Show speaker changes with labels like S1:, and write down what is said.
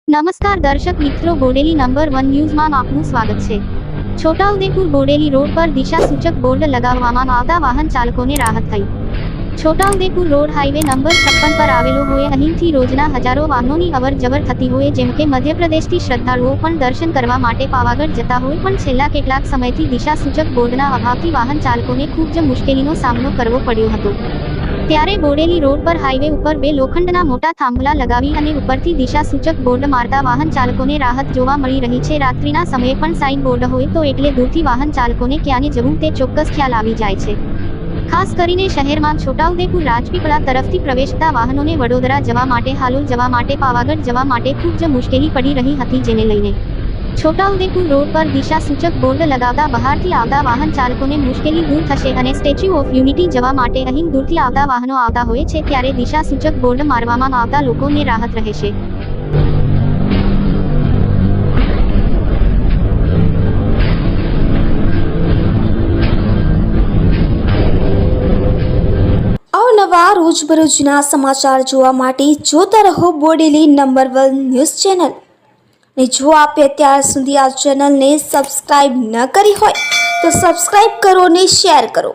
S1: નમસ્કાર દર્શક મિત્રો, બોડેલી નંબર 1 ન્યૂઝમાં આપનું સ્વાગત છે। છોટાઉદેપુર બોડેલી રોડ પર દિશા સૂચક બોર્ડ લગાવવામાં આવતા વાહન ચાલકોને રાહત થઈ। છોટાઉદેપુર રોડ હાઈવે નંબર 56 પર આવેલો હોય અહીંથી રોજના હજારો વાહનોની અવર જવર થતી હોય, જેમ કે મધ્યપ્રદેશથી શ્રદ્ધાળુઓ પણ દર્શન કરવા માટે પાવાગઢ જતા હોય, પણ છેલ્લા કેટલાક સમયથી દિશા સૂચક બોર્ડના અભાવથી વાહન ચાલકોને ખૂબ જ મુશ્કેલીનો સામનો કરવો પડ્યો હતો। ત્યારે બોડેલી રોડ પર હાઈવે ઉપર બે લોખંડના મોટા થાંભલા લગાવી અને ઉપરથી દિશા સૂચક બોર્ડ મારતા વાહન ચાલકોને રાહત જોવા મળી રહી છે। રાત્રિના સમયે પણ સાઇન બોર્ડ હોય તો એટલે દૂરથી વાહન ચાલકોને ક્યાંને જવું તે ચોક્કસ ખ્યાલ આવી જાય છે। ખાસ કરીને શહેરમાં છોટાઉદેપુર રાજપીપળા તરફથી પ્રવેશતા વાહનોને વડોદરા જવા માટે, હાલોલ જવા માટે, પાવાગઢ જવા માટે ખૂબ જ મુશ્કેલી પડી રહી હતી, જેને લઈને છોટાઉદેપુર રોડ પર દિશા સૂચક બોર્ડ લગાવતા બહારથી આવતા વાહન ચાલકોને મુશ્કેલી દૂર થશે અને સ્ટેચ્યુ ઓફ યુનિટી જવા માટે અહીં દૂરથી આવતા વાહનો આવતા હોય છે, ત્યારે દિશા સૂચક બોર્ડ મારવામાં આવતા લોકોને રાહત રહેશે।
S2: અવનવા રોજબરોજના સમાચાર જોવા માટે જોતા રહો બોડેલી નંબર 1 ન્યૂઝ ચેનલ। ને જો આપે અત્યાર સુધી આ ચેનલને સબસ્ક્રાઇબ ન કરી હોય તો સબસ્ક્રાઇબ કરો અને શેર કરો।